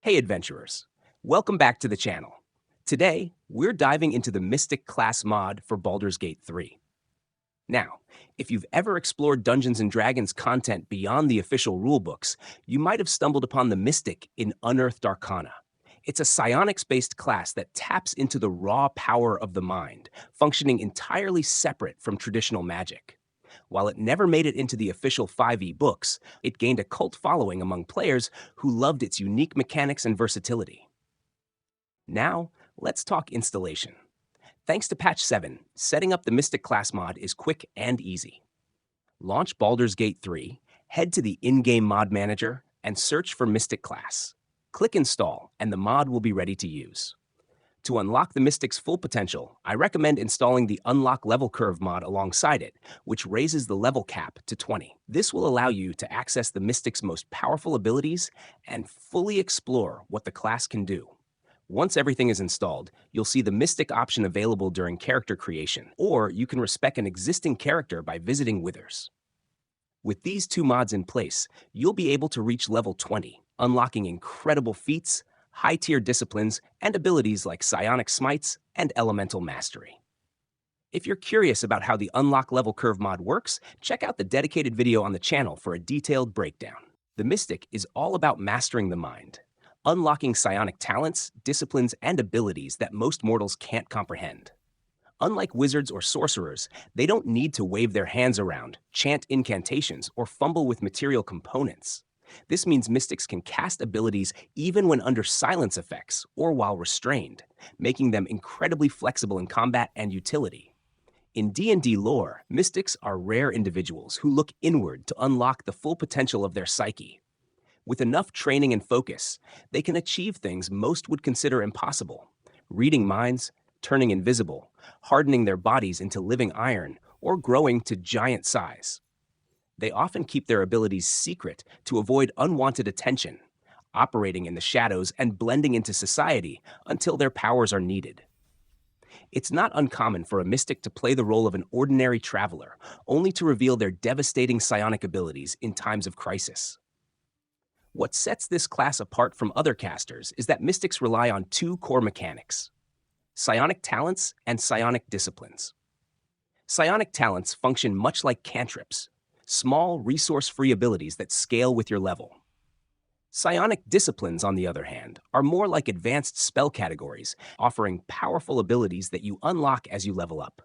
Hey adventurers, welcome back to the channel. Today, we're diving into the Mystic class mod for Baldur's Gate 3. Now, if you've ever explored Dungeons & Dragons content beyond the official rulebooks, you might have stumbled upon the Mystic in Unearthed Arcana. It's a psionics-based class that taps into the raw power of the mind, functioning entirely separate from traditional magic. While it never made it into the official 5e books, it gained a cult following among players who loved its unique mechanics and versatility. Now, let's talk installation. Thanks to patch 7, setting up the Mystic class mod is quick and easy. Launch Baldur's Gate 3, head to the in-game mod manager, and search for Mystic class. Click Install, and the mod will be ready to use. To unlock the Mystic's full potential, I recommend installing the Unlock Level Curve mod alongside it, which raises the level cap to 20. This will allow you to access the Mystic's most powerful abilities and fully explore what the class can do. Once everything is installed, you'll see the Mystic option available during character creation, or you can respec an existing character by visiting Withers. With these two mods in place, you'll be able to reach level 20, unlocking incredible feats, high-tier disciplines, and abilities like psionic smites and elemental mastery. If you're curious about how the Unlock Level Curve mod works, check out the dedicated video on the channel for a detailed breakdown. The Mystic is all about mastering the mind, unlocking psionic talents, disciplines, and abilities that most mortals can't comprehend. Unlike wizards or sorcerers, they don't need to wave their hands around, chant incantations, or fumble with material components. This means mystics can cast abilities even when under silence effects or while restrained, making them incredibly flexible in combat and utility. In D&D lore, mystics are rare individuals who look inward to unlock the full potential of their psyche. With enough training and focus, they can achieve things most would consider impossible: reading minds, turning invisible, hardening their bodies into living iron, or growing to giant size. They often keep their abilities secret to avoid unwanted attention, operating in the shadows and blending into society until their powers are needed. It's not uncommon for a mystic to play the role of an ordinary traveler, only to reveal their devastating psionic abilities in times of crisis. What sets this class apart from other casters is that mystics rely on two core mechanics: psionic talents and psionic disciplines. Psionic talents function much like cantrips, small, resource-free abilities that scale with your level. Psionic disciplines, on the other hand, are more like advanced spell categories, offering powerful abilities that you unlock as you level up.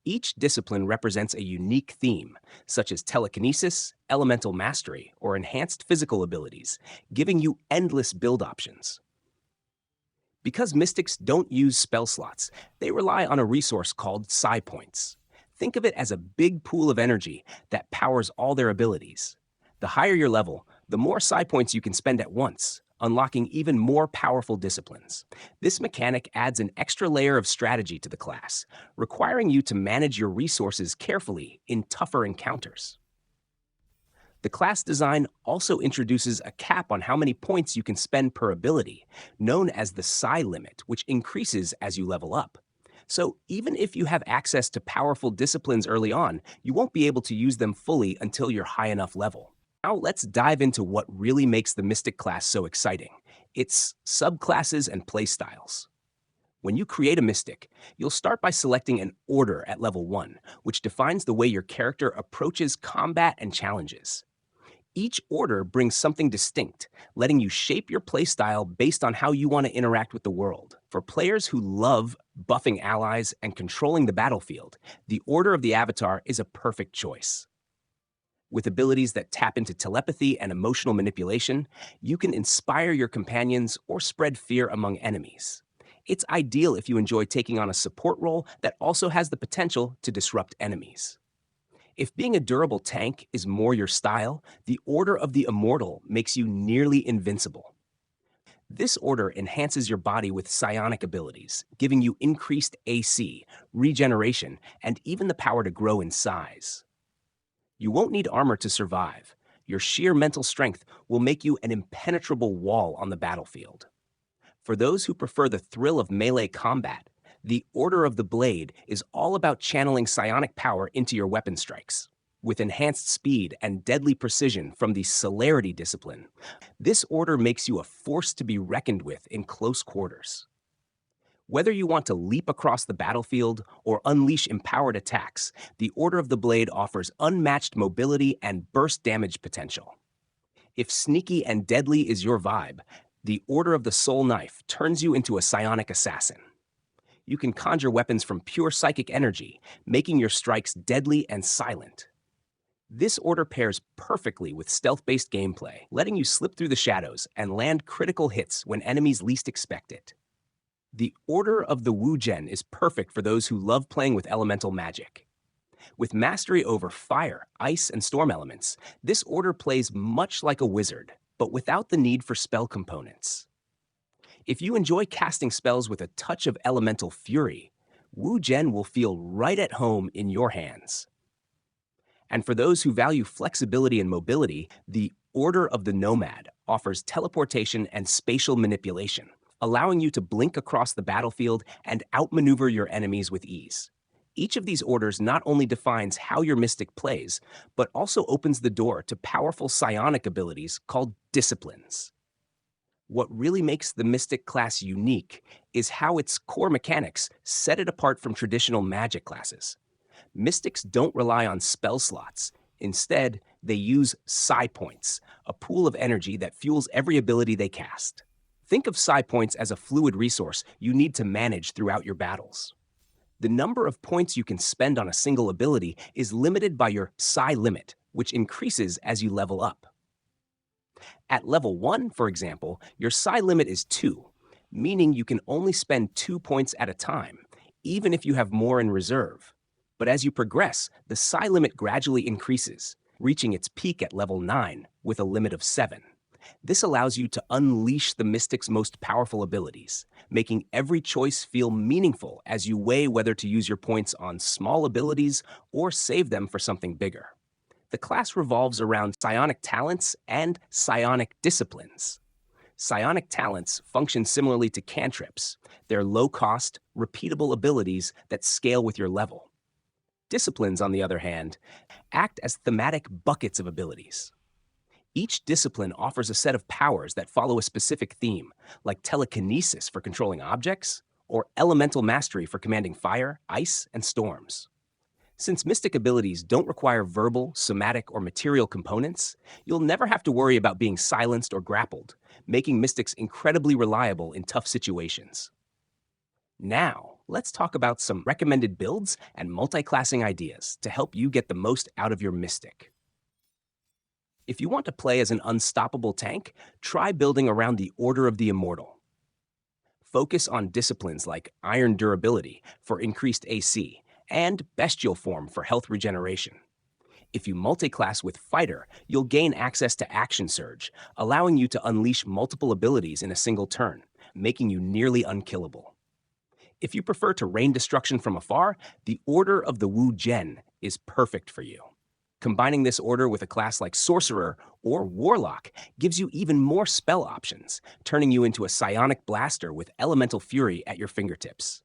Each discipline represents a unique theme, such as telekinesis, elemental mastery, or enhanced physical abilities, giving you endless build options. Because mystics don't use spell slots, they rely on a resource called psi points. Think of it as a big pool of energy that powers all their abilities. The higher your level, the more psi points you can spend at once, unlocking even more powerful disciplines. This mechanic adds an extra layer of strategy to the class, requiring you to manage your resources carefully in tougher encounters. The class design also introduces a cap on how many points you can spend per ability, known as the psi limit, which increases as you level up. So even if you have access to powerful disciplines early on, you won't be able to use them fully until you're high enough level. Now let's dive into what really makes the Mystic class so exciting: its subclasses and playstyles. When you create a Mystic, you'll start by selecting an order at level 1, which defines the way your character approaches combat and challenges. Each order brings something distinct, letting you shape your playstyle based on how you want to interact with the world. For players who love buffing allies and controlling the battlefield, the Order of the Avatar is a perfect choice. With abilities that tap into telepathy and emotional manipulation, you can inspire your companions or spread fear among enemies. It's ideal if you enjoy taking on a support role that also has the potential to disrupt enemies. If being a durable tank is more your style, the Order of the Immortal makes you nearly invincible. This order enhances your body with psionic abilities, giving you increased AC, regeneration, and even the power to grow in size. You won't need armor to survive. Your sheer mental strength will make you an impenetrable wall on the battlefield. For those who prefer the thrill of melee combat, the Order of the Blade is all about channeling psionic power into your weapon strikes. with enhanced speed and deadly precision from the celerity discipline. This order makes you a force to be reckoned with in close quarters. Whether you want to leap across the battlefield or unleash empowered attacks, the Order of the Blade offers unmatched mobility and burst damage potential. If sneaky and deadly is your vibe, the Order of the Soul Knife turns you into a psionic assassin. You can conjure weapons from pure psychic energy, making your strikes deadly and silent. This order pairs perfectly with stealth-based gameplay, letting you slip through the shadows and land critical hits when enemies least expect it. The Order of the Wu Gen is perfect for those who love playing with elemental magic. With mastery over fire, ice, and storm elements, this order plays much like a wizard, but without the need for spell components. If you enjoy casting spells with a touch of elemental fury, Wu Gen will feel right at home in your hands. And for those who value flexibility and mobility, the Order of the Nomad offers teleportation and spatial manipulation, allowing you to blink across the battlefield and outmaneuver your enemies with ease. Each of these orders not only defines how your mystic plays, but also opens the door to powerful psionic abilities called disciplines. What really makes the Mystic class unique is how its core mechanics set it apart from traditional magic classes. Mystics don't rely on spell slots. Instead, they use psi points, a pool of energy that fuels every ability they cast. Think of psi points as a fluid resource you need to manage throughout your battles. The number of points you can spend on a single ability is limited by your psi limit, which increases as you level up. At level 1, for example, your psi limit is 2, meaning you can only spend 2 points at a time, even if you have more in reserve. But as you progress, the psi limit gradually increases, reaching its peak at level 9 with a limit of 7. This allows you to unleash the Mystic's most powerful abilities, making every choice feel meaningful as you weigh whether to use your points on small abilities or save them for something bigger. The class revolves around psionic talents and psionic disciplines. Psionic talents function similarly to cantrips. They're low-cost, repeatable abilities that scale with your level. Disciplines, on the other hand, act as thematic buckets of abilities. Each discipline offers a set of powers that follow a specific theme, like telekinesis for controlling objects, or elemental mastery for commanding fire, ice, and storms. Since mystic abilities don't require verbal, somatic, or material components, you'll never have to worry about being silenced or grappled, making mystics incredibly reliable in tough situations. Now, let's talk about some recommended builds and multi-classing ideas to help you get the most out of your mystic. If you want to play as an unstoppable tank, try building around the Order of the Immortal. Focus on disciplines like Iron Durability for increased AC, and Bestial Form for health regeneration. If you multi-class with Fighter, you'll gain access to Action Surge, allowing you to unleash multiple abilities in a single turn, making you nearly unkillable. If you prefer to rain destruction from afar, the Order of the Wu Gen is perfect for you. Combining this order with a class like Sorcerer or Warlock gives you even more spell options, turning you into a psionic blaster with elemental fury at your fingertips.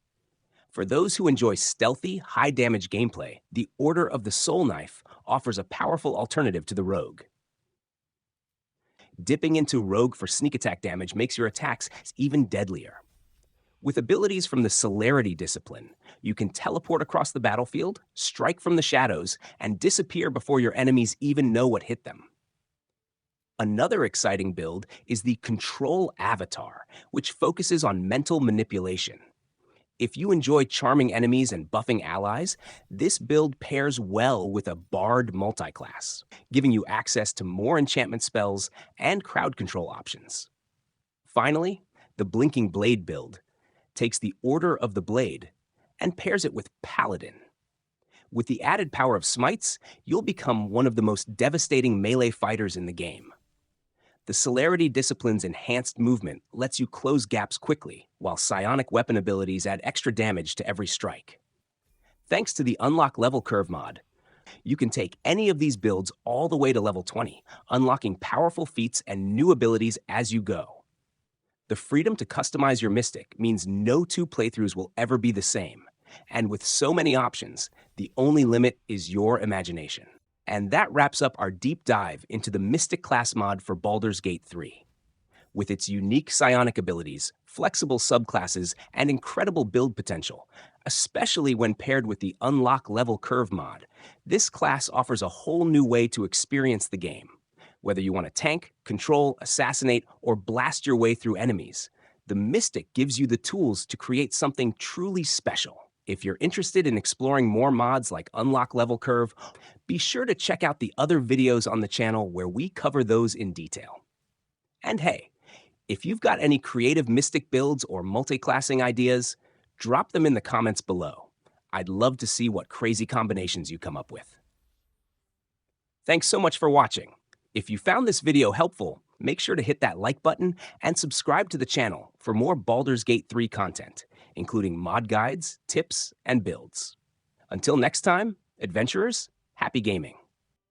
For those who enjoy stealthy, high-damage gameplay, the Order of the Soul Knife offers a powerful alternative to the Rogue. Dipping into Rogue for sneak attack damage makes your attacks even deadlier. With abilities from the Celerity discipline, you can teleport across the battlefield, strike from the shadows, and disappear before your enemies even know what hit them. Another exciting build is the Control Avatar, which focuses on mental manipulation. If you enjoy charming enemies and buffing allies, this build pairs well with a Bard multiclass, giving you access to more enchantment spells and crowd control options. Finally, the Blinking Blade build takes the Order of the Blade and pairs it with Paladin. With the added power of smites, you'll become one of the most devastating melee fighters in the game. The Celerity discipline's enhanced movement lets you close gaps quickly, while psionic weapon abilities add extra damage to every strike. Thanks to the Unlock Level Curve mod, you can take any of these builds all the way to level 20, unlocking powerful feats and new abilities as you go. The freedom to customize your Mystic means no two playthroughs will ever be the same, and with so many options, the only limit is your imagination. And that wraps up our deep dive into the Mystic class mod for Baldur's Gate 3. With its unique psionic abilities, flexible subclasses, and incredible build potential, especially when paired with the Unlock Level Curve mod, this class offers a whole new way to experience the game. Whether you want to tank, control, assassinate, or blast your way through enemies, the Mystic gives you the tools to create something truly special. If you're interested in exploring more mods like Unlock Level Curve, be sure to check out the other videos on the channel where we cover those in detail. And hey, if you've got any creative Mystic builds or multi-classing ideas, drop them in the comments below. I'd love to see what crazy combinations you come up with. Thanks so much for watching. If you found this video helpful, make sure to hit that like button and subscribe to the channel for more Baldur's Gate 3 content, including mod guides, tips, and builds. Until next time, adventurers, happy gaming.